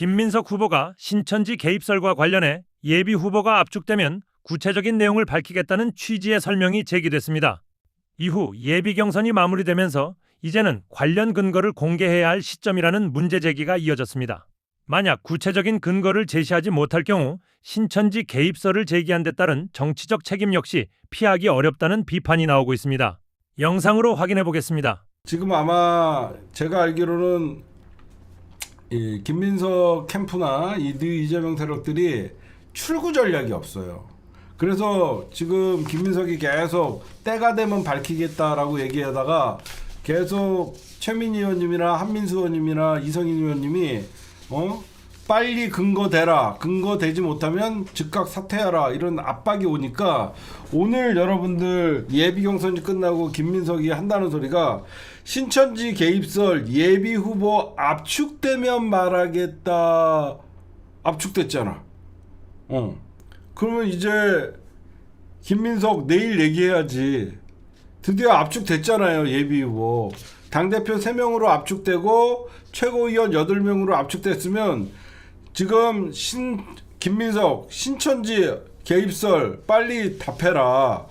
김민석 후보가 신천지 개입설과 관련해 예비 후보가 압축되면 구체적인 내용을 밝히겠다는 취지의 설명이 제기됐습니다. 이후 예비 경선이 마무리되면서 이제는 관련 근거를 공개해야 할 시점이라는 문제 제기가 이어졌습니다. 만약 구체적인 근거를 제시하지 못할 경우 신천지 개입설을 제기한 데 따른 정치적 책임 역시 피하기 어렵다는 비판이 나오고 있습니다. 영상으로 확인해 보겠습니다. 지금 아마 제가 알기로는 이 김민석 캠프나 이재명 세력들이 출구 전략이 없어요. 그래서 지금 김민석이 계속 때가 되면 밝히겠다라고 얘기하다가 계속 최민희 의원님이나 한민수 의원님이나 이성인 의원님이 빨리 근거 대라, 근거 되지 못하면 즉각 사퇴하라, 이런 압박이 오니까 오늘 여러분들 예비 경선이 끝나고 김민석이 한다는 소리가 신천지 개입설 예비 후보 압축되면 말하겠다. 압축됐잖아. 그러면 이제 김민석 내일 얘기해야지. 드디어 압축됐잖아요. 예비 후보 당대표 3명으로 압축되고 최고위원 8명으로 압축됐으면 지금 김민석 신천지 개입설 빨리 답해라.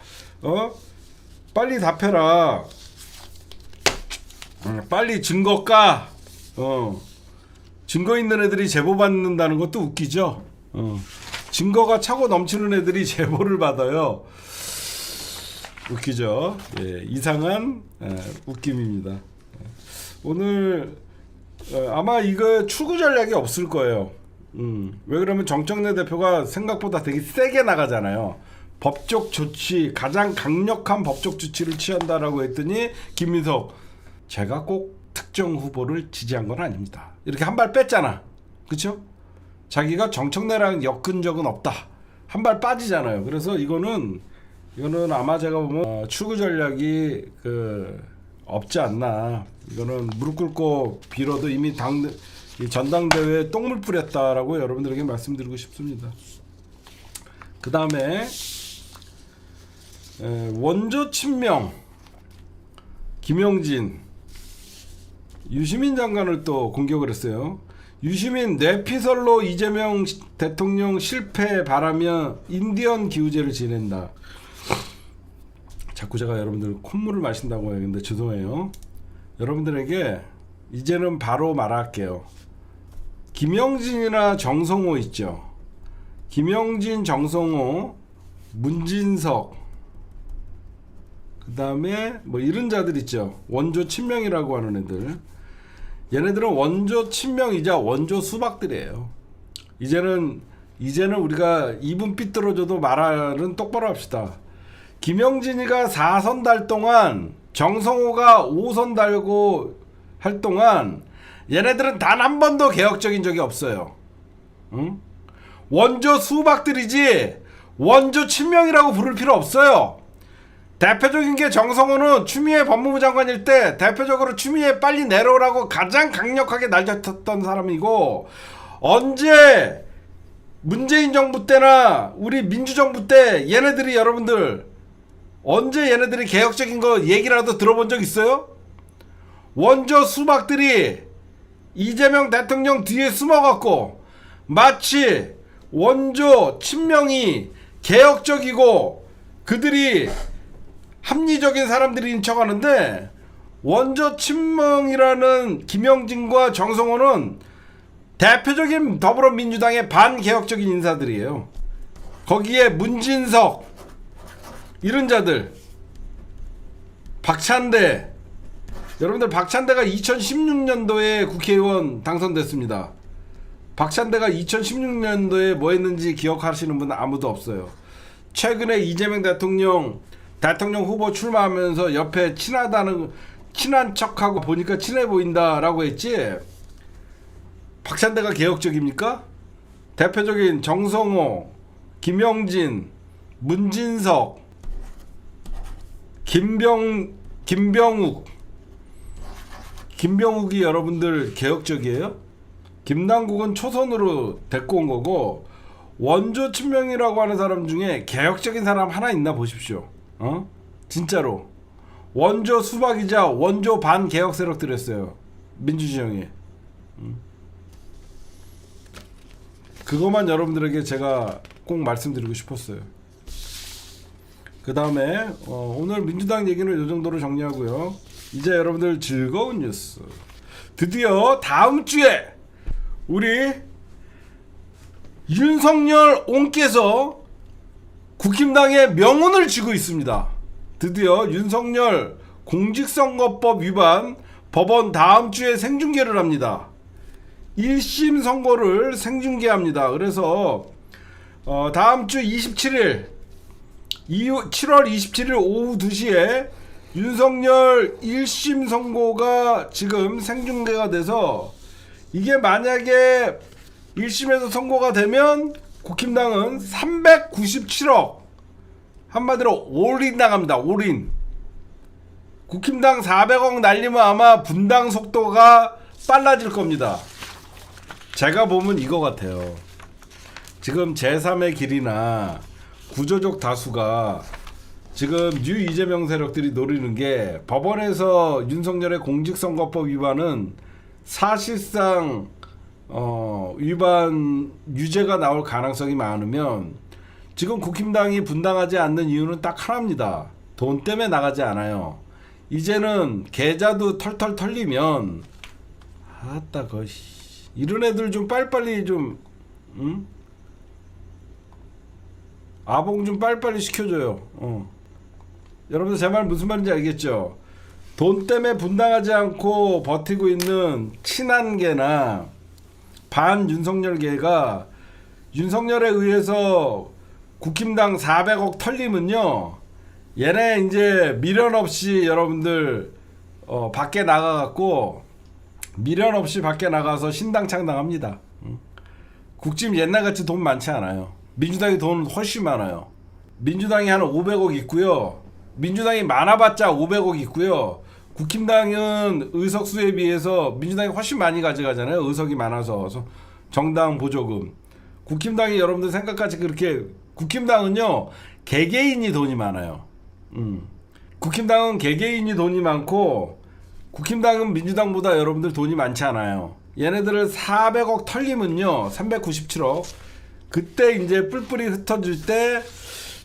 빨리 답해라. 빨리 증거 까. 증거 있는 애들이 제보 받는다는 것도 웃기죠. 증거가 차고 넘치는 애들이 제보를 받아요. 웃기죠. 예, 이상한 웃김입니다. 오늘 아마 이거 출구 전략이 없을 거예요. 왜 그러면 정청래 대표가 생각보다 되게 세게 나가잖아요. 법적 조치, 가장 강력한 법적 조치를 취한다라고 했더니 김민석, 제가 꼭 특정 후보를 지지한 건 아닙니다. 이렇게 한 발 뺐잖아. 그렇죠? 자기가 정청래랑 엮은 적은 없다. 한 발 빠지잖아요. 그래서 이거는 아마 제가 보면 출구 전략이 없지 않나. 이거는 무릎 꿇고 빌어도 이미 전당대회에 똥물 뿌렸다라고 여러분들에게 말씀드리고 싶습니다. 그 다음에 원조 친명 김영진 유시민 장관을 또 공격을 했어요. 유시민 뇌피설로 이재명 대통령 실패 바라며 인디언 기우제를 지낸다. 자꾸 제가 여러분들 콧물을 마신다고 하는데 죄송해요. 여러분들에게 이제는 바로 말할게요. 김영진이나 정성호 있죠. 김영진, 정성호, 문진석, 그 다음에 뭐 이런 자들 있죠. 원조 친명이라고 하는 애들. 얘네들은 원조 친명이자 원조 수박들이에요. 이제는 우리가 입은 삐뚤어져도 말은 똑바로 합시다. 김영진이가 4선 달 동안 정성호가 5선 달고 할 동안 얘네들은 단 한 번도 개혁적인 적이 없어요. 응? 원조 수박들이지 원조 친명이라고 부를 필요 없어요. 대표적인 게 정성호는 추미애 법무부 장관일 때 대표적으로 추미애 빨리 내려오라고 가장 강력하게 날렸던 사람이고, 언제 문재인 정부 때나 우리 민주정부 때 얘네들이 여러분들 언제 얘네들이 개혁적인 거 얘기라도 들어본 적 있어요? 원조 수박들이 이재명 대통령 뒤에 숨어갖고 마치 원조 친명이 개혁적이고 그들이 합리적인 사람들인 척하는데, 원조 친명이라는 김영진과 정성호는 대표적인 더불어민주당의 반개혁적인 인사들이에요. 거기에 문진석 이런 자들, 박찬대, 여러분들 박찬대가 2016년도에 국회의원 당선됐습니다. 박찬대가 2016년도에 뭐 했는지 기억하시는 분은 아무도 없어요. 최근에 이재명 대통령 후보 출마하면서 옆에 친한 척하고 보니까 친해 보인다라고 했지, 박찬대가 개혁적입니까? 대표적인 정성호, 김영진, 문진석, 김병욱이 여러분들 개혁적이에요? 김남국은 초선으로 데리고 온 거고, 원조 친명이라고 하는 사람 중에 개혁적인 사람 하나 있나 보십시오. 진짜로 원조 수박이자 원조 반개혁 세력들이었어요. 민주진영에. 그것만 여러분들에게 제가 꼭 말씀드리고 싶었어요. 그 다음에 오늘 민주당 얘기는 이 정도로 정리하고요. 이제 여러분들 즐거운 뉴스. 드디어 다음 주에 우리 윤석열 옹께서 국힘당의 명운을 쥐고 있습니다. 드디어 윤석열 공직선거법 위반 법원 다음 주에 생중계를 합니다. 1심 선고를 생중계합니다. 그래서 다음 주 27일 7월 27일 오후 2시에 윤석열 1심 선고가 지금 생중계가 돼서 이게 만약에 1심에서 선고가 되면 국힘당은 397억 한마디로 올인 나갑니다. 올인. 국힘당 400억 날리면 아마 분당 속도가 빨라질 겁니다. 제가 보면 이거 같아요. 지금 제3의 길이나 구조적 다수가 지금 뉴 이재명 세력들이 노리는 게 법원에서 윤석열의 공직선거법 위반은 사실상 위반 유죄가 나올 가능성이 많으면 지금 국힘당이 분당하지 않는 이유는 딱 하나입니다. 돈 때문에 나가지 않아요. 이제는 계좌도 털털 털리면 아따 거시 이런 애들 좀 빨리빨리 좀 응? 아봉 좀 빨리빨리 시켜줘요. 여러분들 제 말 무슨 말인지 알겠죠? 돈 때문에 분당하지 않고 버티고 있는 친한계나 반 윤석열계가 윤석열에 의해서 국힘당 400억 털리면요, 얘네 이제 미련 없이 여러분들 밖에 나가갖고 미련 없이 밖에 나가서 신당 창당합니다. 국짐 옛날같이 돈 많지 않아요. 민주당이 돈 훨씬 많아요. 민주당이 한 500억 있고요. 민주당이 많아봤자 500억 있고요. 국힘당은 의석수에 비해서 민주당이 훨씬 많이 가져가잖아요. 의석이 많아서 정당 보조금. 국힘당이 여러분들 생각같이 그렇게 국힘당은요 개개인이 돈이 많아요. 국힘당은 개개인이 돈이 많고 국힘당은 민주당보다 여러분들 돈이 많지 않아요. 얘네들을 400억 털리면요 397억 그때 이제 뿔뿔이 흩어질 때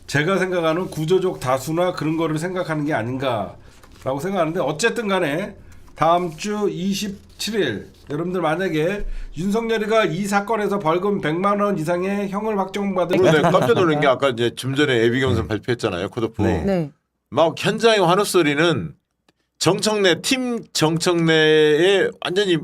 제가 생각하는 구조적 다수나 그런 거를 생각하는 게 아닌가라고 생각하는데 어쨌든 간에 다음 주 27일 여러분들 만약에 윤석열이가 이 사건에서 벌금 100만 원 이상의 형을 확정받을 그리고 내가 깜짝 놀란 게 아까 이제 좀 전에 예비경선 발표했잖아요. 컷오프. 네. 막 현장의 환호 소리는 정청래 팀 정청래에 완전히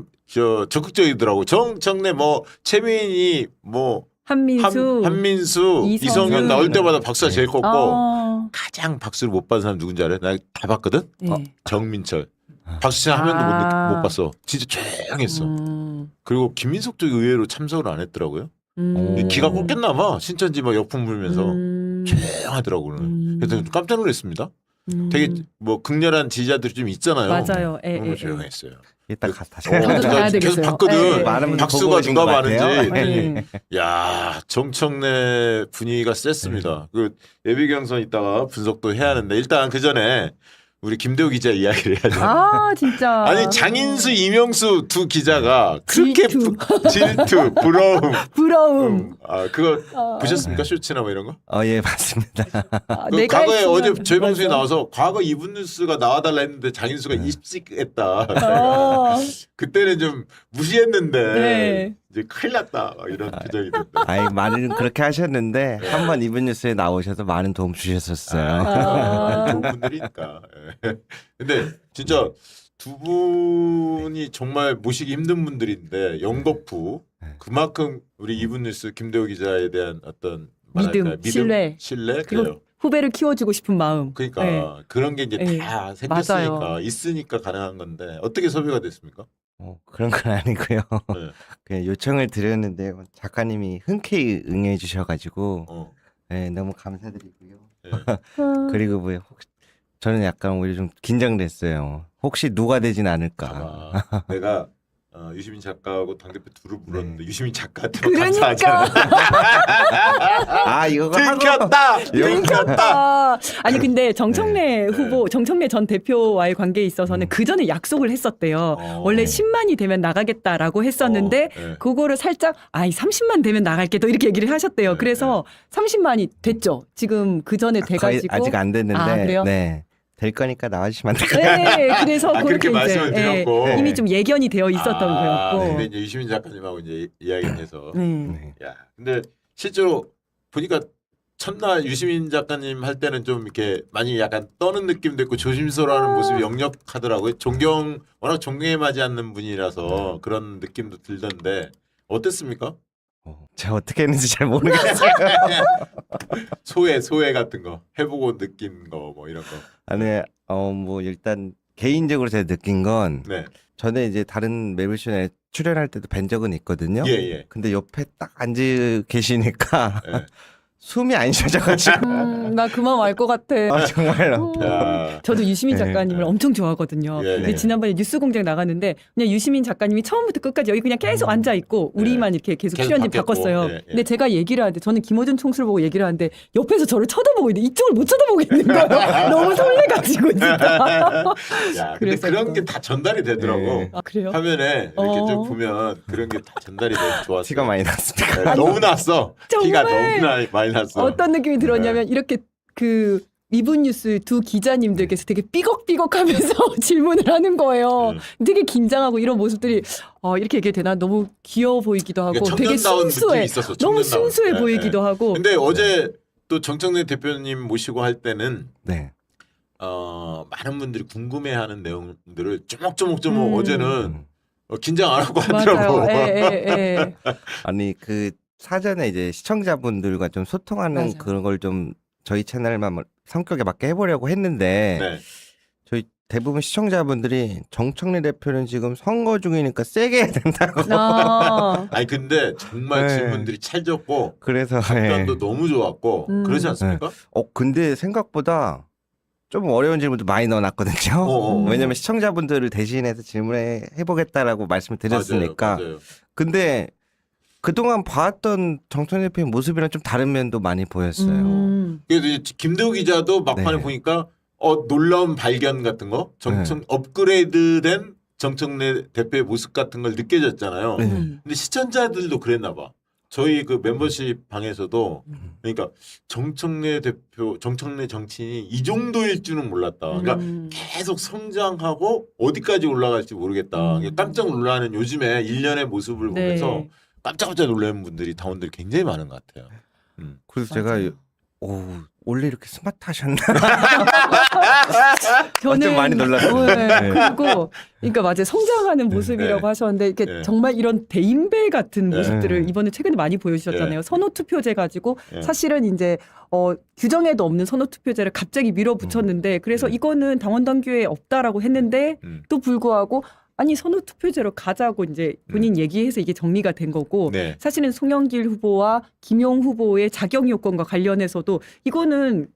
적극적이더라고. 정청래 뭐 최민희 뭐 한민수 이성윤 나올 때마다 박수가 제일 컸고 가장 박수를 못 받은 사람 누군지 알아요? 나 다 봤거든. 네. 정민철. 박수 한 명도 못 봤어. 진짜 조용했어. 그리고 김민석도 의외로 참석을 안 했더라고요. 기가 꺾였나 봐. 신천지 막 역풍 불면서 조용하더라고. 그래서 깜짝 놀랐습니다. 되게 뭐 극렬한 지지자들이 좀 있잖아요. 맞아요. 너무 조용했어요. 이따 다시 저도 가야 되겠어요. 계속 봤거든. 많은 박수가 분들 누가 보고 오신 것 많은지. 같아요. 야 정청래 분위기가 셌습니다. 그 예비경선 있다가 분석도 해야 하는데 일단 그 전에 우리 김대우 기자 이야기를 해야죠. 아 진짜. 아니 장인수, 이명수 두 기자가 그렇게 질투. 질투, 부러움. 부러움. 그거 보셨습니까? 쇼츠나 뭐 이런 거? 예, 맞습니다. 그 과거에 했으면- 어제 저희 방송에 맞아. 나와서 과거 이분 뉴스가 나와달라 했는데 장인수가 입식했다. 어. 그때는 좀 무시했는데 네. 이제 큰일 났다 막 이런 표정이 됐다. 아니, 많은 그렇게 하셨는데 한번 이분 뉴스에 나오셔서 많은 도움 주셨었어요. 아. 좋은 분들이니까. 예. 근데 진짜 두 분이 정말 모시기 힘든 분들인데 영거푸 그만큼 우리 이분 뉴스 김대호 기자에 대한 어떤 믿음, 신뢰. 그리고 그래요. 후배를 키워주고 싶은 마음. 그러니까 네. 그런 게 이제 네. 다 생겼으니까 맞아요. 있으니까 가능한 건데 어떻게 섭외가 됐습니까? 그런 건 아니고요. 네. 그냥 요청을 드렸는데 작가님이 흔쾌히 응해 주셔가지고 어. 네, 너무 감사드리고요. 네. 그리고 뭐 혹시 저는 약간 오히려 좀 긴장됐어요. 혹시 누가 되진 않을까. 내가 유시민 작가하고 당대표 둘을 물었는데 네. 유시민 작가한테 그러니까. 감사하잖아. 아 이거 하고 들켰다. 들켰다. 아니 근데 정청래 네. 후보, 정청래 전 대표와의 관계에 있어서는 그 전에 약속을 했었대요. 원래 10만이 되면 나가겠다라고 했었는데 네. 그거를 살짝 30만 되면 나갈게 또 이렇게 얘기를 하셨대요. 네, 그래서 30만이 됐죠. 지금 그 전에 거의 돼가지고 아직 안 됐는데 아, 그래요? 네. 될 거니까 나와주시면 안 될까요? 네, 그래서 그렇게 그렇게 말씀을 이제 드렸고. 이미 좀 예견이 되어 있었던 거였고. 근데 이제 유시민 작가님하고 이제 이야기를 해서 네. 야, 근데 실제로 보니까 첫날 유시민 작가님 할 때는 좀 이렇게 많이 약간 떠는 느낌도 있고 조심스러워하는 모습이 역력하더라고요. 워낙 존경에 맞지 않는 분이라서 그런 느낌도 들던데 어땠습니까? 제가 어떻게 했는지 잘 모르겠어요. 소회 같은 거 해보고 느낀 거 뭐 이런 거. 아니 뭐 일단 개인적으로 제가 느낀 건 네. 전에 이제 다른 매블쇼에 출연할 때도 뵌 적은 있거든요. 예. 근데 옆에 딱 앉아 계시니까 예. 숨이 안 쉬어져가지고 나 그만 알 것 같아. 정말로. 야. 저도 유시민 네. 작가님을 엄청 좋아하거든요. 예, 근데 네. 지난번에 뉴스공장 나갔는데 그냥 유시민 작가님이 처음부터 끝까지 여기 그냥 계속 앉아 있고 우리만 이렇게 계속 계속 출연진 바뀌었고. 바꿨어요. 예, 예. 근데 제가 얘기를 하는데 저는 김어준 총수를 보고 얘기를 하는데 옆에서 저를 쳐다보고 있는데 이쪽을 못 쳐다보고 있는 거예요. 너무 설레가지고 진짜. 야, 근데 그래서 그런 또- 게 다 전달이 되더라고. 네. 아 그래요? 화면에 이렇게 어. 좀 보면 그런 게 다 전달이 돼서 좋았어. 티가 많이 났습니다. 네, 너무 났어. 티가 정말. 너무 많이 났어. 어떤 느낌이 들었냐면 이렇게 그 미분 뉴스 두 기자님들께서 되게 삐걱삐걱하면서 질문을 하는 거예요. 되게 긴장하고 이런 모습들이 이렇게 얘기해도 되나 너무 귀여워 보이기도 하고 그러니까 되게 청년다운 순수해. 느낌이 있었어. 너무 청년다운. 순수해 네, 보이기도 네. 하고. 근데 어제 또 정청래 대표님 모시고 할 때는 네. 많은 분들이 궁금해하는 내용들을 쪼목쪼목 어제는 음. 긴장 안 하고 하더라고. 맞아요. 예. 아니 그 사전에 이제 시청자분들과 좀 소통하는 맞아요. 그런 걸 좀 저희 채널만 성격에 맞게 해보려고 했는데 네. 저희 대부분 시청자분들이 정청래 대표는 지금 선거 중이니까 세게 해야 된다고. 아니 근데 정말 네. 질문들이 찰졌고 그래서 답변도 너무 좋았고 그러지 않습니까? 근데 생각보다 좀 어려운 질문도 많이 넣어놨거든요. 어. 왜냐면 시청자분들을 대신해서 질문해 해보겠다라고 말씀을 드렸으니까. 맞아요. 근데 그동안 봐왔던 정청래 대표의 모습이랑 좀 다른 면도 많이 보였어요. 그래도 이제 김대우 기자도 막판에 네. 보니까 놀라운 발견 같은 거, 업그레이드된 정청래 대표의 모습 같은 걸 느껴졌잖아요. 네. 근데 시청자들도 그랬나 봐. 저희 그 멤버십 방에서도 그러니까 정청래 대표, 정청래 정치인이 이 정도일 줄은 몰랐다. 그러니까 계속 성장하고 어디까지 올라갈지 모르겠다. 깜짝 놀라는 요즘에 일련의 모습을 보면서 깜짝깜짝 놀라는 분들이 당원들이 굉장히 많은 것 같아요. 그래서 맞아요. 제가 원래 이렇게 스마트하셨나? 저는 좀 많이 놀랐어요. 네. 네. 그리고 그러니까 맞아요. 성장하는 모습이라고 네. 하셨는데 이게 네. 정말 이런 대인배 같은 네. 모습들을 이번에 최근에 많이 보여주셨잖아요. 네. 선호투표제 가지고 네. 사실은 이제 규정에도 없는 선호투표제를 갑자기 밀어붙였는데 그래서 이거는 당원 당규에 없다라고 했는데 또 불구하고 아니 선호투표제로 가자고 이제 본인 얘기해서 이게 정리가 된 거고 네. 사실은 송영길 후보와 김용 후보의 자격 요건과 관련해서도 이거는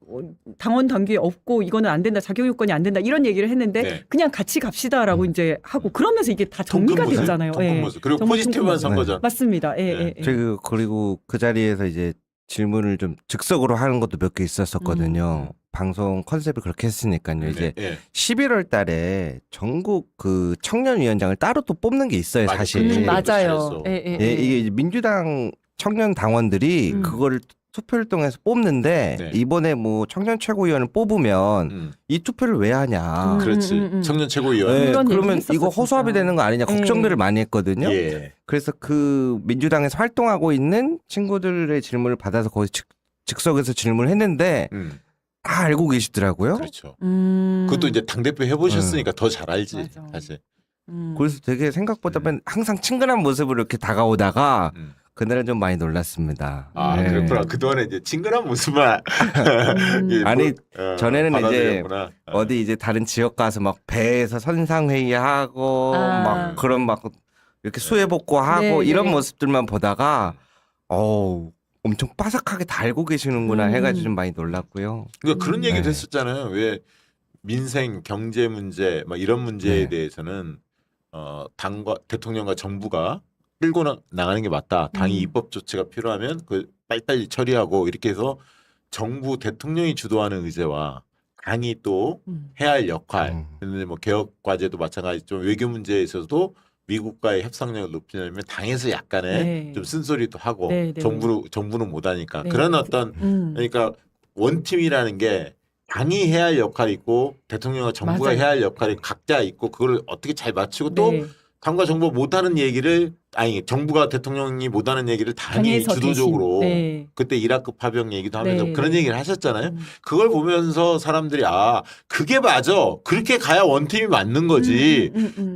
당원 당규에 없고 이거는 안 된다 자격 요건이 안 된다 이런 얘기를 했는데 네. 그냥 같이 갑시다라고 이제 하고 그러면서 이게 다 정리가 통큰 모습, 됐잖아요. 통큰 예. 모습. 그리고 정말 포지티브한 통큰 모습. 선거전. 맞습니다. 예, 네. 예, 예. 그리고 그 자리에서 이제 질문을 좀 즉석으로 하는 것도 몇 개 있었었거든요. 방송 컨셉을 그렇게 했으니까요. 이제 네. 11월 달에 전국 그 청년위원장을 따로 또 뽑는 게 있어요, 맞아. 사실. 맞아요. 맞아요. 예, 예, 예, 예. 이게 이제 민주당 청년 당원들이 그거를 투표를 통해서 뽑는데 네. 이번에 뭐 청년 최고위원을 뽑으면 이 투표를 왜 하냐. 그렇지. 청년 최고위원. 네, 그런 그러면 얘기 했었어, 이거 허수아비 진짜. 되는 거 아니냐 걱정들을 많이 했거든요. 예. 그래서 그 민주당에서 활동하고 있는 친구들의 질문을 받아서 거기 즉석에서 질문을 했는데 다 알고 계시더라고요. 그렇죠. 그것도 이제 당대표 해보셨으니까 더 잘 알지. 맞아. 사실. 그래서 되게 생각보다 항상 친근한 모습으로 이렇게 다가오다가 그날은 좀 많이 놀랐습니다. 아 네. 그렇구나. 그동안에 이제 친근한 모습만. 예, 아니, 전에는 이제 받아들였구나. 어디 이제 다른 지역 가서 막 배에서 선상회의하고 막 그런 막 이렇게 수해 복구하고 네, 이런 네. 모습들만 보다가 엄청 빠삭하게 다 알고 계시는구나 해가지고 좀 많이 놀랐고요. 그러니까 그런 얘기도 네. 했었잖아요. 왜 민생, 경제 문제, 막 이런 문제에 네. 대해서는 당과 대통령과 정부가 끌고 나가는 게 맞다. 당이 입법 조치가 필요하면 그 빨리빨리 처리하고 이렇게 해서 정부 대통령이 주도하는 의제와 당이 또 해야 할 역할. 근데 뭐 개혁 과제도 마찬가지. 좀 외교 문제에 있어서도 미국과의 협상력을 높이려면 당에서 약간의 네. 좀 쓴소리도 하고 네, 네. 정부는 못하니까 네. 그런 어떤 그러니까 원팀이라는 게 당이 해야 할 역할이 있고 대통령과 정부가 맞아요. 해야 할 역할이 각자 있고 그걸 어떻게 잘 맞추고 또 네. 당과 정부가 못하는 얘기를 아니 정부가 대통령이 못하는 얘기를 당이 당에서 주도적으로 대신. 네. 그때 이라크 파병 얘기도 하면서 네, 그런 네. 얘기를 하셨잖아요. 그걸 보면서 사람들이 아 그게 맞아. 그렇게 가야 원팀이 맞는 거지.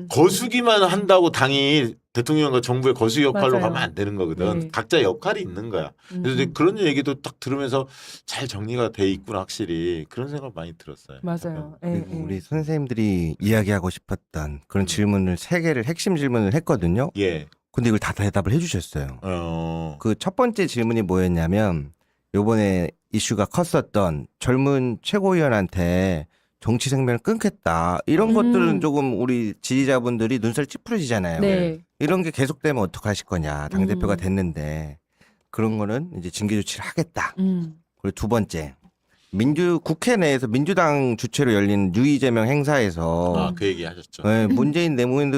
거수기만 한다고 당이 대통령과 정부의 거수 역할로 맞아요. 가면 안 되는 거거든. 네. 각자 역할이 있는 거야. 그래서 이제 그런 얘기도 딱 들으면서 잘 정리가 돼 있구나 확실히 그런 생각 많이 들었어요. 맞아요. 예, 그리고 예. 우리 선생님들이 이야기하고 싶었던 그런 질문을 3개를 핵심 질문을 했거든요. 예. 근데 이걸 다 대답을 해주셨어요. 그 그 첫 번째 질문이 뭐였냐면 요번에 이슈가 컸었던 젊은 최고위원한테 정치 생명을 끊겠다. 이런 것들은 조금 우리 지지자분들이 눈살 찌푸려지잖아요. 네. 이런 게 계속되면 어떡하실 거냐. 당대표가 됐는데 그런 거는 이제 징계 조치를 하겠다. 그리고 두 번째 국회 내에서 민주당 주최로 열린 유이재명 행사에서 그 얘기 하셨죠. 네, 문재인 노무현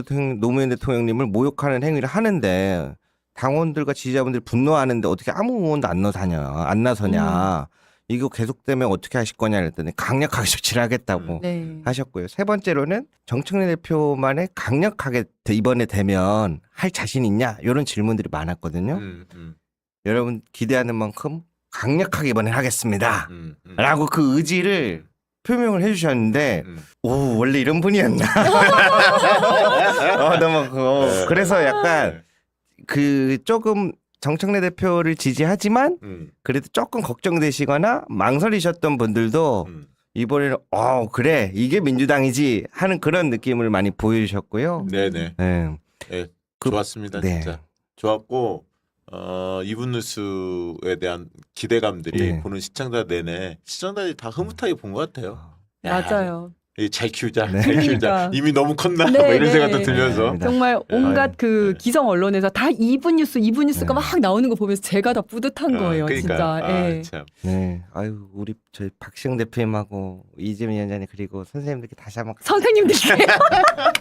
대통령님을 모욕하는 행위를 하는데 당원들과 지지자분들이 분노하는데 어떻게 아무 의원도 안 나서냐. 이거 계속되면 어떻게 하실 거냐 그랬더니 강력하게 조치를 하겠다고 네. 하셨고요. 세 번째로는 정청래 대표만의 강력하게 이번에 되면 할 자신 있냐 이런 질문들이 많았거든요. 여러분 기대하는 만큼 강력하게 이번에 하겠습니다. 라고 그 의지를 표명을 해주셨는데 오 원래 이런 분이었나. 너무 그래서 약간 그 조금 정청래 대표를 지지하지만 그래도 조금 걱정되시거나 망설이셨던 분들도 이번에는 그래 이게 민주당이지 하는 그런 느낌을 많이 보여주셨고요. 네네. 네. 네, 그- 좋았습니다. 네. 진짜 좋았고 이분 뉴스에 대한 기대감들이 네. 보는 시청자 내내 시청자들이 다 흐뭇하게 본 것 같아요. 야, 맞아요. 잘 키우자, 네. 잘 키우자. 그러니까. 이미 너무 컸나? 네, 뭐 이런 네. 생각도 들면서. 네. 정말 온갖 네. 그 네. 기성 언론에서 다 이분 뉴스가 네. 막 나오는 거 보면서 제가 다 뿌듯한 거예요, 그러니까. 진짜. 예. 참. 네. 아유 우리 저희 박시영 대표님하고 이재명 위원장님 그리고 선생님들께 다시 한번 선생님들께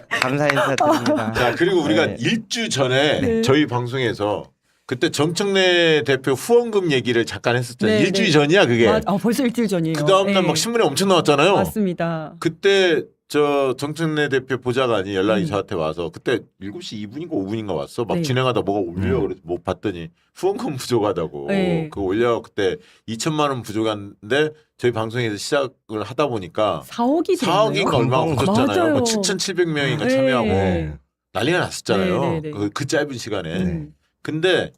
감사 인사드립니다. 자 그리고 우리가 네. 일주 전에 네. 저희 방송에서 그때 정청래 대표 후원금 얘기를 잠깐 했었잖아요. 네, 일주일 네. 전이야 그게. 벌써 일주일 전이에요. 그 다음날 예. 막 신문에 엄청 나왔잖아요. 맞습니다. 그때 저 정청래 대표 보좌관이 연락이 저한테 와서 그때 7시 2분인가 5분인가 왔어. 막 네. 진행하다 뭐가 올려. 그래서 못 봤더니 후원금 부족하다고. 네. 그거 올려 그때 2천만 원 부족한데 저희 방송에서 시작을 하다 보니까 4억이 4억인가 얼마가 붙었잖아요. 맞아요. 뭐 7,700명인가 네. 참여하고 네. 난리가 났었잖아요. 네, 네, 네. 그 짧은 시간에. 네. 근데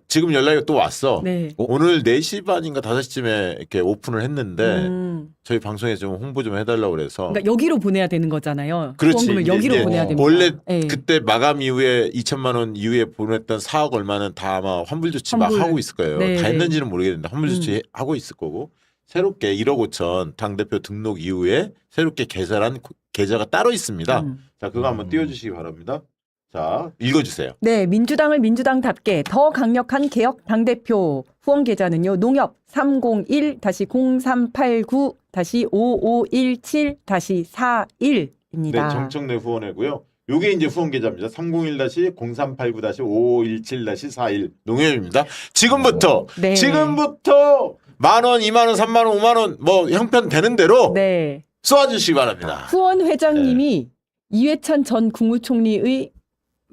지금 연락이 또 왔어. 네. 오늘 4시 반인가 5시쯤에 이렇게 오픈을 했는데 음. 저희 방송에 좀 홍보 좀 해달라고 그래서 그러니까 여기로 보내야 되는 거잖아요. 그렇지. 후원금을 여기로 이제 보내야 됩니다. 원래 예. 그때 마감 이후에 2천만 원 이후에 보냈던 4억 얼마는 다 아마 환불 조치 막 환불. 하고 있을 거예요. 네, 다 네. 했는지는 모르겠는데 환불 조치 하고 있을 거고 새롭게 1억 5천 당대표 등록 이후에 새롭게 개설한 계좌가 따로 있습니다. 자 그거 한번 띄워주시기 바랍니다. 자 읽어주세요. 네, 민주당을 민주당답게 더 강력한 개혁 당대표 후원 계좌는요. 농협 301-03899-5517-41입니다. 네, 정청래 후원회고요. 요게 이제 후원 계좌입니다. 301-0389-5517-41 농협입니다. 지금부터 네. 지금부터 10,000원, 20,000원, 30,000원, 50,000원 뭐 형편 되는 대로 네. 쏘아주시기 바랍니다. 후원 회장님이 이회찬 전 국무총리의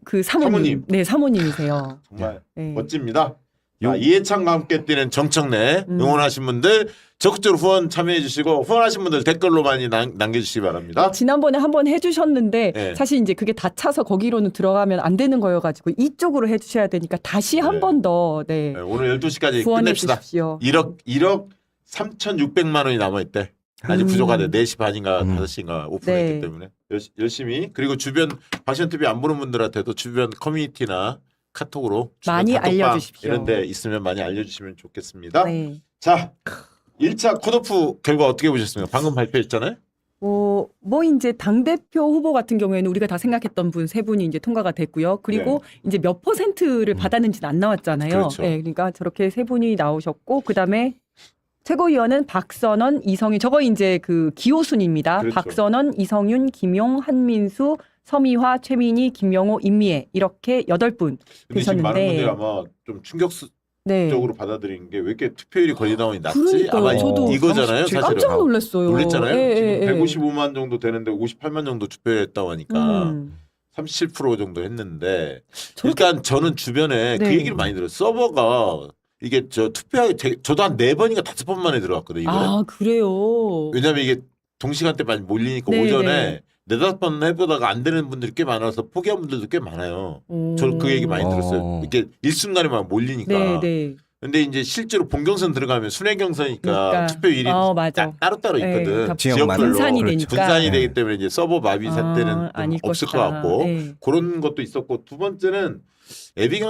그 사모님. 네, 사모님이세요. 정말 네. 멋집니다. 자, 이해찬과 함께 뛰는 정청래 응원하신 분들 적극적으로 후원 참여해 주시고 후원하신 분들 댓글로 많이 남겨주시기 바랍니다. 지난번에 한번 해주셨는데 네. 사실 이제 그게 다 차서 거기로는 들어가면 안 되는 거여가지고 이쪽으로 해주셔야 되니까 다시 한 네. 번 더 네. 네, 오늘 12시까지 후원해 끝냅시다. 주십시오. 1억 3,600만 원이 남아있대. 아직 부족하대. 4시 반인가 5시인가 오픈했기 네. 때문에 열심히 그리고 주변 박시현TV 안 보는 분들한테도 주변 커뮤니티나 카톡으로 주변 많이 단톡방 알려주십시오. 이런 데 있으면 많이 알려주시면 좋겠습니다. 네. 자 1차 컷오프 결과 어떻게 보셨습니까? 방금 발표했잖아요. 뭐 이제 당대표 후보 같은 경우에는 우리가 다 생각했던 분 세 분이 이제 통과가 됐고요. 그리고 이제 몇 %를 받았는지는 안 나왔잖아요. 그렇죠. 네, 그러니까 저렇게 세 분이 나오셨고 그다음에 최고위원은 박선원, 이성윤 저거 이제 그 기호순입니다. 그렇죠. 박선원, 이성윤, 김용, 한민수, 서미화, 최민희, 김영호, 임미애 이렇게 8분 근데 지금 많은 분들이 되셨는데 아마 좀 충격적으로 네. 받아들이는 게 왜 이렇게 투표율이 거리다운이 낮지? 그러니까요. 아마 저도 이거잖아요. 사실은. 깜짝 놀랐어요. 놀랬잖아요. 예, 지금 예, 예. 155만 정도 되는데 58만 정도 투표했다고 하니까 음. 37% 정도 했는데 저렇게- 일단 저는 주변에 그 네. 얘기를 많이 들어요. 서버가 이게 저 투표하기 저도 한 4번인가 5번 만에 들어갔거든요. 이번에. 아 그래요. 왜냐면 이게 동시간대 많이 몰리니까 네, 오전에 4-5번 해보다가 안 되는 분들이 꽤 많아서 포기한 분들도 꽤 많아요. 오. 저는 그 얘기 많이 들었어요. 어. 이렇게 일순간에 막 몰리니까. 네, 네. 근데 이제 실제로 본경선 들어가면 순회 경선이니까 그러니까. 투표율이 맞아. 따로따로 네, 있거든. 다 지역별로 분산이 그렇죠. 되니까. 분산이 네. 되기 때문에 이제 서버 마비 사태는 좀 아닐 없을 것이다. 것 같고 네. 그런 것도 있었고 두 번째는 예비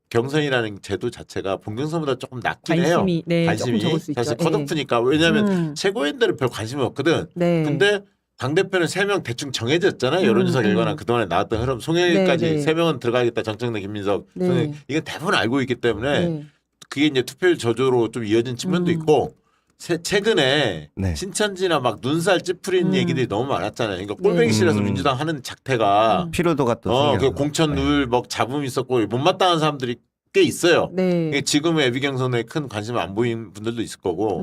경선이라는 제도 자체가 본경선보다 조금 낮긴 해요. 관심이 네, 관심이 조금 적을 수 있죠. 사실 예. 컷오프니까 왜냐하면 최고위원들은 별 관심이 없거든. 네. 근데 당대표는 3명 대충 정해졌잖아요. 여론조사 결과는 그동안에 나왔던 흐름. 송영길까지 네, 네. 3명은 들어가겠다. 정청래, 김민석. 네. 송영길. 이건 대부분 알고 있기 때문에 네. 그게 이제 투표율 저조로 좀 이어진 측면도 있고 최근에 네. 신천지나 막 눈살 찌푸린 얘기들이 너무 많았잖아요. 그러니까 네. 꼴배기 싫어서 민주당 하는 작태가 피로도가 또 그 생겨요. 공천 네. 누율 뭐 잡음 있었고 못마땅한 사람들이 꽤 있어요. 네. 지금의 예비 경선에 큰 관심을 안 보이는 분들도 있을 거고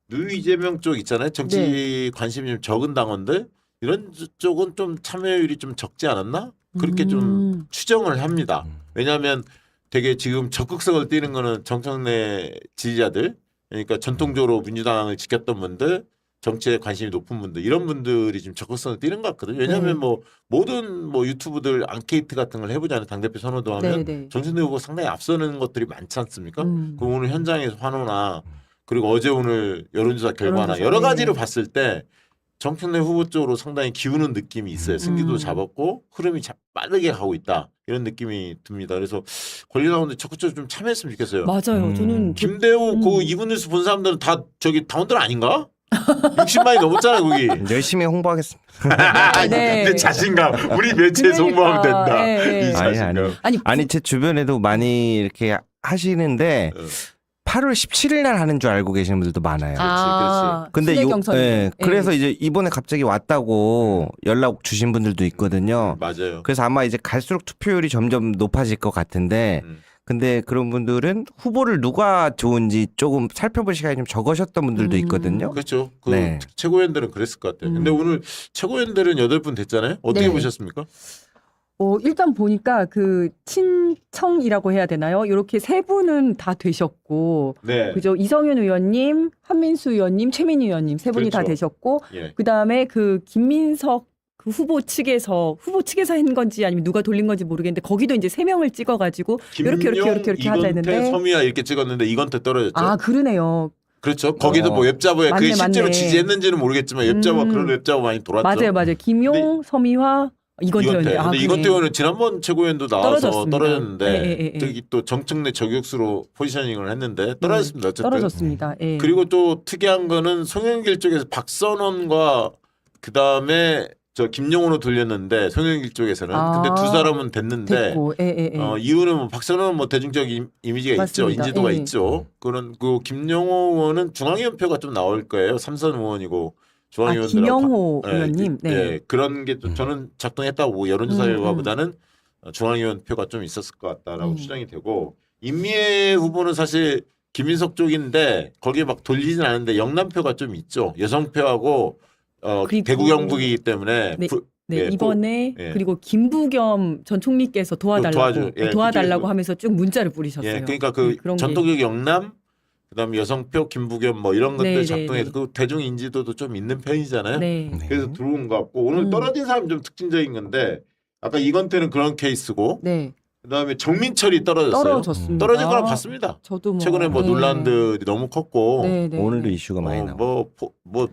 누 이재명 쪽 있잖아요. 정치 네. 관심이 좀 적은 당원들 이런 쪽은 좀 참여율이 좀 적지 않았나? 그렇게 좀 추정을 합니다. 왜냐하면 되게 지금 적극성을 띠는 거는 정청래 지지자들 그러니까 전통적으로 민주당을 지켰던 분들 정치에 관심이 높은 분들 이런 분들이 좀 적극성을 띠는 것 같거든요. 왜냐하면 뭐 모든 뭐 유튜브들 앙케이트 같은 걸 해보잖아요. 당대표 선호도 하면 네, 네. 정청래 후보가 상당히 앞서는 것들이 많지 않습니까? 그럼 오늘 현장에서 환호나 그리고 어제 오늘 여론조사 결과나 여론조사, 여러 네. 가지를 봤을 때 정청래 후보 쪽으로 상당히 기우는 느낌이 있어요. 승기도 잡았고 흐름이 빠르게 가고 있다. 이런 느낌이 듭니다. 그래서 권리당원들 적극적으로 좀 참여했으면 좋겠어요. 맞아요. 저는 김대호 그 이분뉴스 본 사람들은 다 저기 당원들 아닌가? 60만이 넘었잖아 거기. 열심히 홍보하겠습니다. 네. 내 자신감. 우리 매체에 송보하면 된다. 그러니까. 네. 이 아니, 자신감. 아니 제 주변에도 많이 이렇게 하시는데 8월 17일 날 하는 줄 알고 계시는 분들도 많아요. 근데 예. 그래서 이제 이번에 갑자기 왔다고 연락 주신 분들도 있거든요. 맞아요. 그래서 아마 이제 갈수록 투표율이 점점 높아질 것 같은데 근데 그런 분들은 후보를 누가 좋은지 조금 살펴볼 시간이 좀 적으셨던 분들도 있거든요. 그렇죠. 그 네. 최고위원들은 그랬을 것 같아요. 근데 오늘 최고위원들은 8분 됐잖아요. 어떻게 네. 보셨습니까? 일단 보니까 그 친청이라고 해야 되나요? 이렇게 세 분은 다 되셨고, 네. 그죠? 이성윤 의원님, 한민수 의원님, 최민희 의원님 세 분이 다 그렇죠. 되셨고, 예. 그 다음에 그 김민석 그 후보 측에서 한 건지 아니면 누가 돌린 건지 모르겠는데 거기도 이제 3명을 찍어가지고 이렇게 하자 했는데 이건태, 서미야 이렇게 찍었는데 이건태 떨어졌죠. 아 그러네요. 그렇죠. 거기도 뭐 웹자보에 맞네, 그게 실제로 맞네. 지지했는지는 모르겠지만 웹자보 그런 웹자보 많이 돌았죠. 맞아요. 김용, 서미화, 이건태 의원님. 근데 이건태 의원은 지난번 최고위원도 나와서 떨어졌습니다. 떨어졌는데 예. 저기 또 정청래 저격수로 포지셔닝을 했는데 떨어졌습니다. 어쨌든. 떨어졌습니다. 예. 그리고 또 특이한 거는 송영길 쪽에서 박선원과 그 다음에 저 김용호로 돌렸는데 송영길 쪽에서는 근데 두 사람은 됐는데 됐고, 이유는 뭐 박선원은 뭐 대중적 이미지가 맞습니다. 있죠, 인지도가 예. 있죠. 그런 그 김용호 의원은 중앙위원 표가 좀 나올 거예요. 삼선 의원이고 중앙위원들 김영호 의원님. 네. 예, 그런 게 좀 저는 작동했다고 여론조사 결과보다는 중앙위원 표가 좀 있었을 것 같다라고 추정이 되고 임미애 후보는 사실 김민석 쪽인데 거기에 막 돌리진 않은데 영남표가 좀 있죠. 여성표하고 그리고- 대구 경북이기 때문에 네. 네, 예, 이번에 예. 그리고 김부겸 전 총리께서 도와달라고 그쪽에서- 하면서 쭉 문자를 뿌리셨어요. 예, 그러니까 그 그런 게- 전통적 영남 그다음에 여성표 김부겸 뭐 이런 것들 네, 작동해서 네. 그 대중 인지도도 좀 있는 편이잖아요. 네. 그래서 들어온 것 같고 오늘 떨어진 사람 좀 특징적인 건데 아까 이건태는 그런 케이스고 네. 그다음에 정민철이 떨어졌어요. 떨어졌습니다. 떨어진 거는 봤습니다. 저도 뭐 최근에 뭐 네. 논란들이 너무 컸고 네, 네, 오늘도 네. 이슈가 많이 나오고.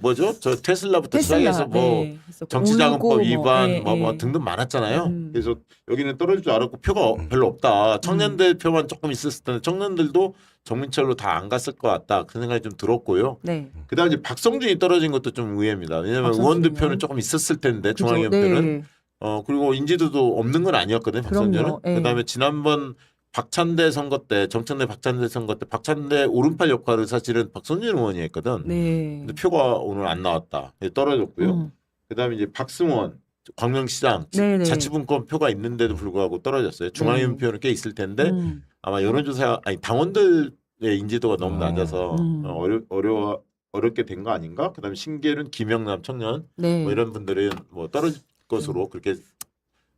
뭐죠? 저 테슬라부터 테슬라, 시작해서 뭐 네, 했었고, 정치자금법 울고 위반 뭐, 뭐 예. 등등 많았잖아요. 음. 그래서 여기는 떨어질 줄 알았고 표가 별로 없다. 청년들 표만 조금 있었을 텐데 청년들도 정민철로 다 안 갔을 것 같다. 그 생각이 좀 들었고요. 네. 그다음에 이제 박성준이 떨어진 것도 좀 의외입니다. 왜냐하면 박성준이요? 의원들 표는 조금 있었을 텐데 그죠? 중앙위원표는 네. 그리고 인지도도 없는 건 아니었거든요. 박성준은. 그럼요. 예. 그다음에 지난번 박찬대 선거 때 정청래 박찬대 선거 때 박찬대 오른팔 역할을 사실은 박성준 의원이 했거든. 네. 근데 표가 오늘 안 나왔다. 떨어졌고요. 음. 그다음에 이제 박승원 광명시장 네네. 자치분권 표가 있는데도 불구하고 떨어졌어요. 중앙위원 네. 표는 꽤 있을 텐데 음. 아마 여론조사 아니 당원들의 인지도가 너무 낮아서 음. 어렵게 된 거 아닌가? 그다음에 신계는 김영남 청년 네. 뭐 이런 분들은 뭐 떨어질 것으로 그렇게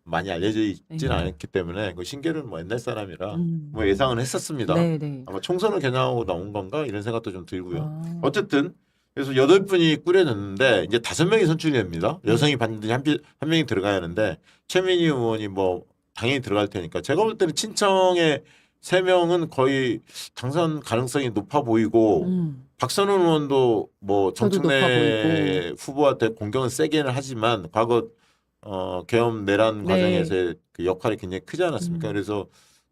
많이 알려져 있지는 네. 않기 때문에 그 신계는 뭐 옛날 사람이라 음. 뭐 예상은 했었습니다. 네, 네. 아마 총선을 겨냥하고 나온 건가 이런 생각도 좀 들고요. 아. 어쨌든 그래서 8분이 꾸려졌는데 이제 5명이 선출이 됩니다. 여성이 반드시 한 명이 들어가야 하는데 최민희 의원이 뭐 당연히 들어갈 테니까 제가 볼 때는 친청의 3명은 거의 당선 가능성이 높아 보이고 박선원 의원도 뭐 저도 높아 정청래 보이고. 후보한테 공격은 세게는 하지만 과거 계엄 내란 네. 과정에서의 그 역할이 굉장히 크지 않았습니까? 음. 그래서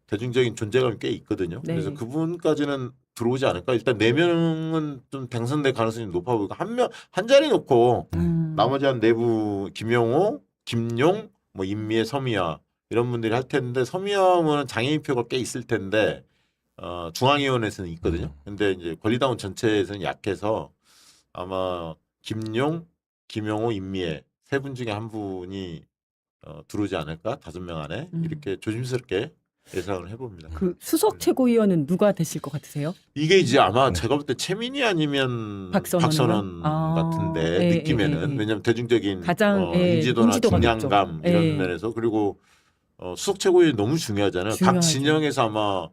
대중적인 존재감이 꽤 있거든요. 네. 그래서 그분까지는 들어오지 않을까. 일단 4명은 좀 당선될 가능성이 높아 보이고 한 자리 놓고 나머지 한 내부 김영호, 김용, 뭐 임미애, 서미아 이런 분들이 할 텐데 서미아 의원은 장애인표가 꽤 있을 텐데 중앙위원회에서는 있거든요. 근데 이제 권리당원 전체에서는 약해서 아마 김용, 김영호, 임미애 3분 중에 한 분이 들어오지 않을까? 5명 안에 이렇게 조심스럽게 예상을 해봅니다. 그 수석 최고위원은 누가 되실 것 같으세요? 이게 이제 아마 제가 볼 때 최민희 아니면 박선원 박선원 아, 같은데 예, 느낌에는 예, 예. 왜냐하면 대중적인 가장, 예, 인지도나 인지도가 중량감 높죠. 이런 예. 면에서 그리고 수석 최고위원이 너무 중요하잖아요. 각 중요하죠. 진영에서 아마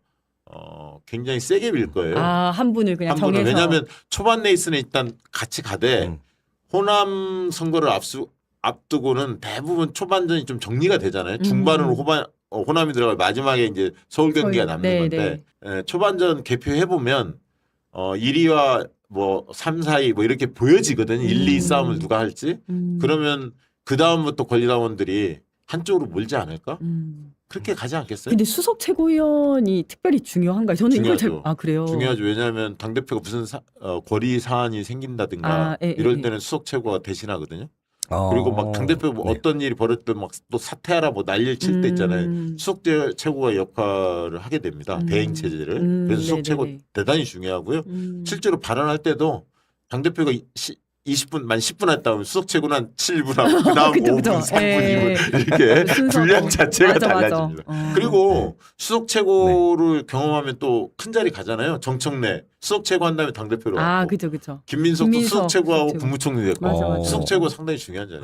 굉장히 세게 밀 거예요. 아, 한 분을 그냥 한 분은 정해서. 왜냐하면 초반 레이스는 일단 같이 가되 호남 선거를 앞두고는 대부분 초반전이 좀 정리가 되잖아요. 중반으로 호남이 들어가 마지막에 이제 서울 경기가 남는 네, 건데 초반전 개표해 보면 1위와 뭐 3, 4위 뭐 이렇게 보여지거든요. 1, 2 싸움을 누가 할지. 그러면 그 다음부터 권리당원들이 한쪽으로 몰지 않을까? 그렇게 가지 않겠어요? 근데 수석 최고위원이 특별히 중요한가요? 저는 이걸 중요하죠. 그래요. 중요하죠. 왜냐하면 당대표가 무슨 권리 사안이 생긴다든가 아, 예, 이럴 예. 때는 수석 최고가 대신하거든요. 그리고 막 당대표 뭐 어떤 일이 벌어지면 막 또 사퇴하라 뭐 난리를 칠 때 있잖아요. 수석 최고가 역할을 하게 됩니다. 대행 체제를. 그래서 수석 최고 네네네. 대단히 중요하고요. 실제로 발언할 때도 당대표가 20분 만 10분 했다 하면 수석 최고는 한 7분 하고 그다음 그쵸, 5분, 그쵸. 3분, 예. 2분 이렇게 순서도. 분량 자체가 맞아, 맞아. 달라집니다. 그리고 수석 최고를 경험하면 또 큰 자리 가잖아요. 정청래 수석 최고 한 다음에 당대표로 아, 갔고 그죠, 그죠. 김민석도 김민석 수석 최고하고 수석 최고. 국무총리 됐고 맞아, 맞아. 수석 최고 상당히 중요한 자리.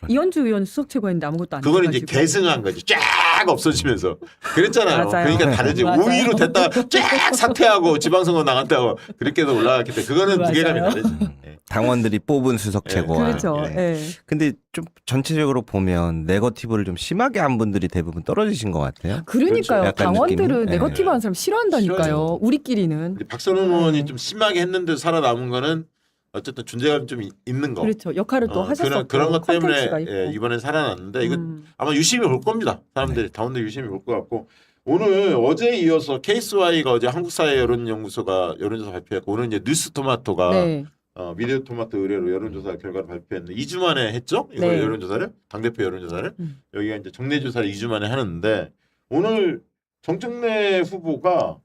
이현주 의원 수석 최고였는데 아무것도 안 그거는 이제 돼가지고. 계승한 거지. 쫙 없어지면서 그랬잖아요. 맞아요. 그러니까 다르지. 맞아요. 5위로 됐다가 쫙 사퇴하고 지방선거 나갔다고 그렇게도 올라갔기 때문에 그거는 맞아요. 무게감이 다르지. 예. 당원들이 뽑은 수석 최고와. 그렇죠. 예. 예. 근데 좀 전체적으로 보면 네거티브를 좀 심하게 한 분들이 대부분 떨어지신 것 같아요. 그러니까요. 그렇죠. 약간 당원들은 느낌이? 네거티브 예. 한 사람 싫어한다니까요. 싫어하죠. 우리끼리는. 근데 박선원 의원이 좀 심하게 했는데 살아남은 거는 어쨌든 존재감이 좀 있는 거. 그렇죠. 역할을 또 하셨었고. 그런 것 때문에 컨텐츠가 있고. 예, 이번에 살아났는데 이거 아마 유심히 볼 겁니다. 사람들이 당원들 유심히 볼 것 같고 오늘 어제에 이어서 KSY가 어제 한국사회 여론연구소가 여론조사 발표했고 오늘 이제 뉴스토마토가 네. 미디어토마토 의뢰로 여론조사 결과를 발표했는데 2주 만에 했죠? 이거 네. 여론조사를 당대표 여론조사를 여기가 이제 정례조사를 2주 만에 하는데 오늘 정청래 후보가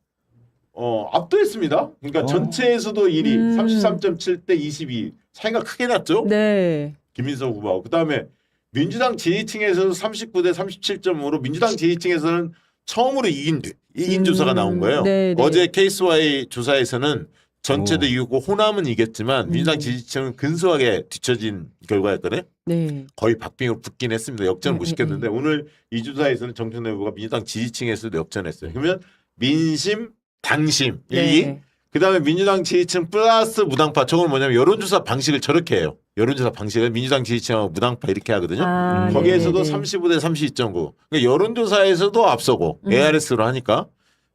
압도했습니다. 그러니까 전체에서도 1위 33.7대 22 차이가 크게 났죠? 네. 김민석 후보하고 그다음에 민주당 지지층에서는 39대 37.5로 민주당 지지층에서는 처음으로 이긴 조사가 나온 거예요. 네, 네. 어제 KSY 조사에서는 전체도 이기고 호남은 이겼지만 민주당 지지층은 근소하게 뒤처진 결과였거든요. 네. 거의 박빙으로 붙긴 했습니다. 역전을 못 네, 시켰는데 오늘 이 조사에서는 정청래 후보가 민주당 지지층에서도 역전했어요. 그러면 민심, 당심, 네. 그다음에 민주당 지지층 플러스 무당파. 저건 뭐냐면 여론조사 방식을 저렇게 해요. 여론조사 방식을 민주당 지지층하고 무당파 이렇게 하거든요. 거기에서도 네네네. 35대 32.9. 그러니까 여론조사에서도 앞서고 ARS로 하니까.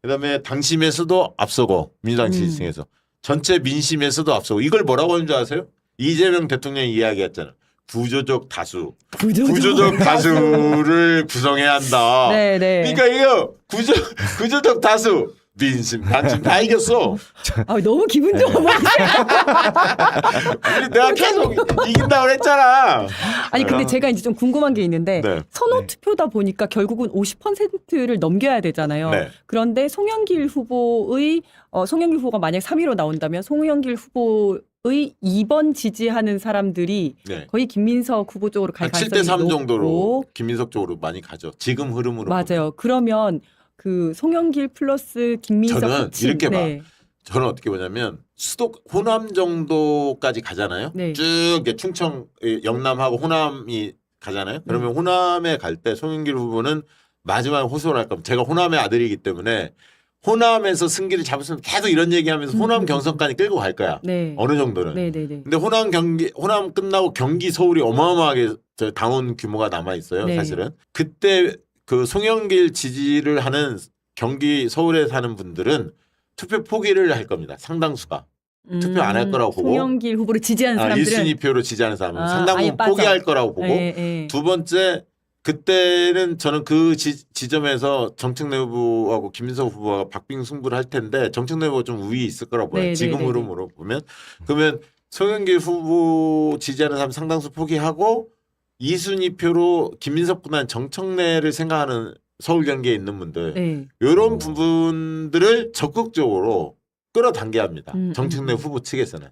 그다음에 당심에서도 앞서고 민주당 지지층에서 전체 민심에서도 앞서고. 이걸 뭐라고 하는 줄 아세요? 이재명 대통령이 이야기했잖아. 구조적 다수. 구조적 다수를 구성해야 한다. 네네. 그러니까 이거 구조적 다수. 민심, 당심 다 이겼어. 아, 너무 기분 좋아 보이세요. 우리 내가 계속 이긴다고 했잖아. 아니 근데 제가 이제 좀 궁금한 게 있는데 네. 선호 투표다 보니까 결국은 50%를 넘겨야 되잖아요. 네. 그런데 송영길 후보의 송영길 후보가 만약 3위로 나온다면 송영길 후보의 2번 지지하는 사람들이 네. 거의 김민석 후보 쪽으로 갈 한 가능성이 7대 3 높고. 정도로 김민석 쪽으로 많이 가죠. 지금 흐름으로. 맞아요. 그러면 그 송영길 플러스 김민석 저는 합친, 이렇게 봐. 네. 저는 어떻게 보냐면 수도 호남 정도까지 가잖아요. 네. 쭉 이렇게 충청, 영남하고 호남이 가잖아요. 그러면 네. 호남에 갈 때 송영길 후보는 마지막에 호소를 할 겁니다. 제가 호남의 아들이기 때문에 호남에서 승기를 잡았으면 계속 이런 얘기하면서 호남 경선까지 끌고 갈 거야. 네. 어느 정도는. 네네네. 근데 호남 끝나고 경기 서울이 어마어마하게 저 당원 규모가 남아 있어요. 네. 사실은 그때 그 송영길 지지를 하는 경기 서울에 사는 분들은 투표 포기를 할 겁니다. 상당수가 투표 안 할 거라고 보고. 송영길 후보를 지지하는 사람들은 1순위 표로 지지하는 사람은 아예 상당수 빠져. 포기할 거라고 보고. 네. 두 번째 그때는 저는 그 지점에서 정청래 후보하고 김민석 후보가 박빙 승부를 할 텐데 정청래 후보가 좀 우위 있을 거라고 봐요. 네, 지금 네, 네, 흐름으로 보면. 그러면 송영길 후보 지지하는 사람 상당수 포기하고 2순위 표로 김민석보다는 정청래를 생각하는 서울 경기에 있는 분들 네. 이런 부분들을 적극적으로 끌어당겨야 합니다. 정청래 후보 측에서는.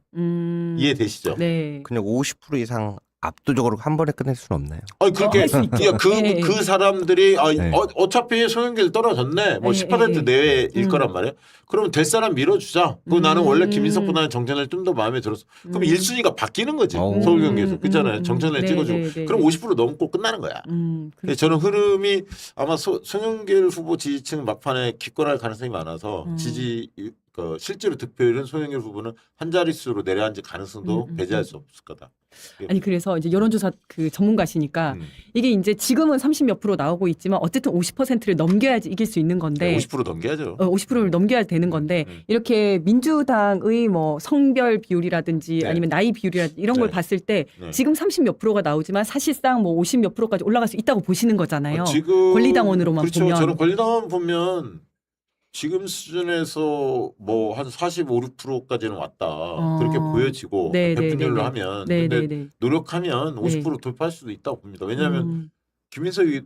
이해되시죠? 네. 그냥 50% 이상 압도적으로 한 번에 끝낼 수는 없나요? 아니 그렇게 할수 있죠. 그 네. 사람들이 네. 어차피 송영길 떨어졌네. 뭐 네, 10% 네. 내외일 거란 말이에요. 그러면 될 사람 밀어주자. 그리고 나는 원래 김민석보다는 정청래 좀 더 마음에 들었어. 그럼 1순위가 바뀌는 거지. 서울 경기에서. 그렇잖아요. 정청래 네, 찍어주고. 네, 네. 그럼 50% 넘고 끝나는 거야. 근데 저는 흐름이 아마 송영길 후보 지지층 막판에 기권할 가능성이 많아서 실제로 득표율은 송영길 후보는 한 자릿수로 내려앉을 가능성도 배제할 수 없을 거다. 아니 그래서 이제 여론조사 그 전문가시니까 음. 이게 이제 지금은 30몇 프로 나오고 있지만 어쨌든 50%를 넘겨야지 이길 수 있는 건데 50% 넘겨야죠. 50%를 넘겨야 되는 건데 이렇게 민주당의 뭐 성별 비율이라든지 네. 아니면 나이 비율이라든지 이런 걸 네. 봤을 때 네. 지금 30몇 프로가 나오지만 사실상 뭐 50몇 프로까지 올라갈 수 있다고 보시는 거잖아요. 지금 권리당원으로만 그렇죠. 보면. 저는 권리당원 보면 지금 수준에서 뭐 한 45, 6%까지는 왔다. 그렇게 보여지고 네, 네, 배분율로 네, 네. 하면 네, 근데 네, 네. 노력하면 50% 돌파할 수도 있다고 봅니다. 왜냐하면 김민석이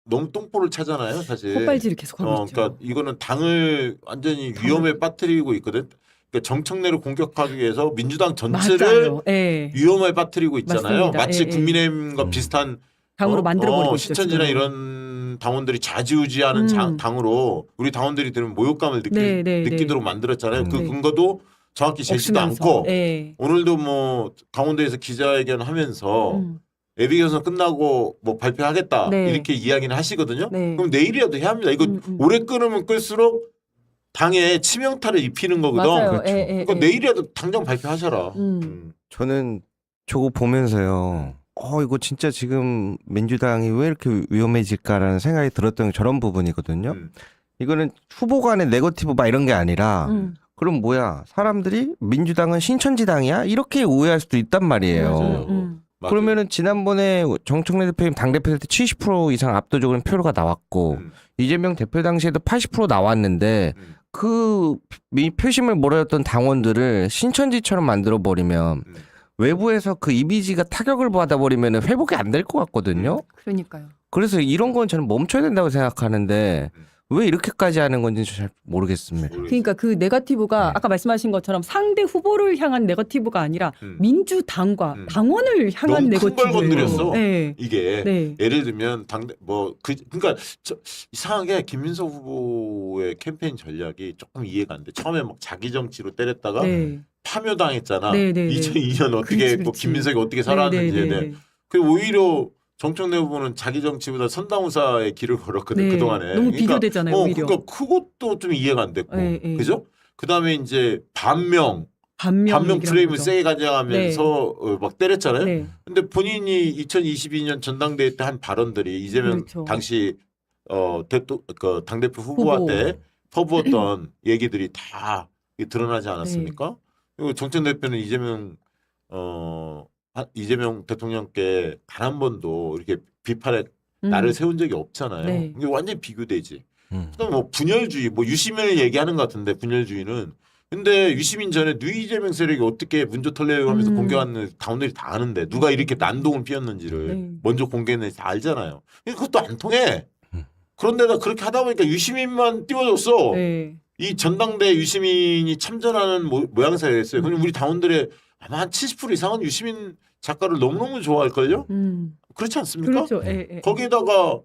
너무 똥볼을 차잖아요, 사실. 헛발질을 계속하고 있죠. 그러니까 이거는 당을 완전히 위험에 빠뜨리고 있거든. 그러니까 정청래를 공격하기 위해서 민주당 전체를 맞아요. 예. 위험에 빠뜨리고 있잖아요. 맞습니다. 마치 예, 예. 국민의힘과 비슷한 당으로 만들어버리고 있죠. 신천지나 지금. 이런 당원들이 좌지우지하는 당으로 우리 당원들이 들으면 모욕감을 느끼도록 만들었잖아요. 그 네. 근거도 정확히 제시도 없으면서. 않고 예. 오늘도 뭐 강원도에서 기자회견하면서 예비경선 끝나고 뭐 발표하겠다 네. 이렇게 이야기는 하시거든요. 네. 그럼 내일이라도 해야 합니다. 이거 오래 끊으면 끌수록 당에 치명타를 입히는 거거든. 맞아요. 그렇죠. 그러니까 내일이라도 당장 발표하셔라. 저는 저거 보면서요. 이거 진짜 지금 민주당이 왜 이렇게 위험해질까라는 생각이 들었던 게 저런 부분이거든요. 이거는 후보 간의 네거티브 막 이런 게 아니라 그럼 뭐야 사람들이 민주당은 신천지당이야? 이렇게 오해할 수도 있단 말이에요. 맞아요. 그러면은 지난번에 정청래 대표님 당대표 때 70% 이상 압도적으로 표가 나왔고 이재명 대표 당시에도 80% 나왔는데 그 표심을 몰아줬던 당원들을 신천지처럼 만들어버리면 외부에서 그 이미지가 타격을 받아버리면 회복이 안 될 것 같거든요. 그러니까요. 그래서 이런 건 저는 멈춰야 된다고 생각하는데 왜 이렇게까지 하는 건지 잘 모르겠습니다. 그러니까 그 네거티브가 아까 말씀하신 것처럼 상대 후보를 향한 네거티브가 아니라 민주당과 당원을 향한 너무 큰 걸 네거티브예요. 건드렸어. 네. 이게 네. 예를 들면 그러니까 이상하게 김민석 후보의 캠페인 전략이 조금 이해가 안 돼. 처음에 막 자기 정치로 때렸다가 네. 파묘당했잖아. 네, 네, 네. 2002년 어떻게 그렇지, 뭐 그렇지. 김민석이 어떻게 살았는지에 네, 네, 대해. 네. 그 오히려 정청래 후보는 자기 정치보다 선당우사의 길을 걸었거든 네. 그동안에. 너무 비교되잖아요, 오히려. 그러니까 그것도 좀 이해가 안 됐고, 네, 네. 그죠? 그다음에 이제 반명 반명 프레임을 세게 가져가면서 막 때렸잖아요. 네. 근데 본인이 2022년 전당대회 때 한 발언들이 이재명 그렇죠. 당시 그 당대표 후보한테 퍼부었던 얘기들이 다 드러나지 않았습니까? 그리고 정책 대표는 이재명 대통령께 단 한 번도 이렇게 비판에 나를 세운 적이 없잖아요. 네. 이게 완전히 비교되지. 그다음에 뭐 분열주의, 뭐 유시민을 얘기하는 것 같은데 분열주의는. 근데 유시민 전에 이재명 세력이 어떻게 문조 털려하면서 공개하는 당원들이 다 아는데 누가 이렇게 난동을 피웠는지를 네. 먼저 공개했는지 다 알잖아요. 그것도 안 통해. 그런데다 그렇게 하다 보니까 유시민만 띄워줬어. 네. 이 전당대 유시민이 참전하는 모양새였어요. 그럼 우리 당원들의 아마 한 70% 이상은 유시민 작가를 너무너무 좋아할걸요? 그렇지 않습니까? 그렇죠. 예. 거기에다가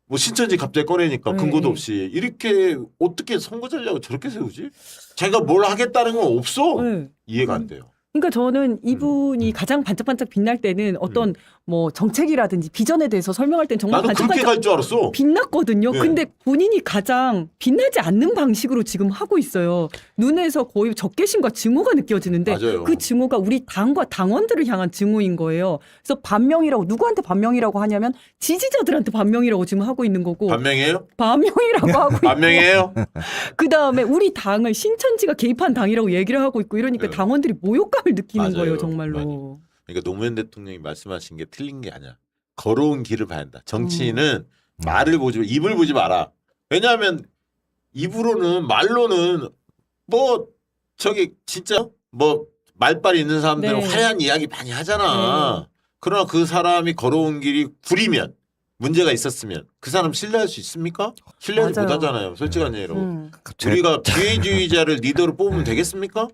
뭐 신천지 갑자기 꺼내니까 네. 근거도 없이 이렇게 어떻게 선거 전략을 저렇게 세우지? 자기가 뭘 하겠다는 건 없어. 네. 이해가 안 돼요. 그러니까 저는 이분이 가장 반짝반짝 빛날 때는 어떤 뭐 정책이라든지 비전에 대해서 설명할 때는 정말 나도 그렇게 반짝반짝 갈 줄 알았어. 빛났거든요. 네. 근데 본인이 가장 빛나지 않는 방식으로 지금 하고 있어요. 눈에서 거의 적개심과 증오가 느껴지는데 맞아요. 그 증오가 우리 당과 당원들을 향한 증오인 거예요. 그래서 반명이라고 누구한테 반명이라고 하냐면 지지자들한테 반명이라고 지금 하고 있는 거고 반명이에요? 반명이라고 하고 있고 반명이에요? 그다음에 우리 당을 신천지가 개입한 당이라고 얘기를 하고 있고 이러니까 네. 당원들이 모욕감을 느끼는 맞아요. 거예요, 정말로. 많이. 그러니까 노무현 대통령이 말씀하신 게 틀린 게 아니야. 걸어온 길을 봐야 한다. 정치인은 말을 보지 입을 보지 마라. 왜냐하면 말로는 뭐 저기 진짜 뭐 말빨 있는 사람들은 네. 화려한 이야기 많이 하잖아. 그러나 그 사람이 걸어온 길이 구리면 문제가 있었으면 그 사람 신뢰할 수 있습니까? 신뢰하지 맞아요. 못하잖아요. 솔직한 예로. 음. 우리가 기회주의자를 리더로 뽑으면 되겠습니까?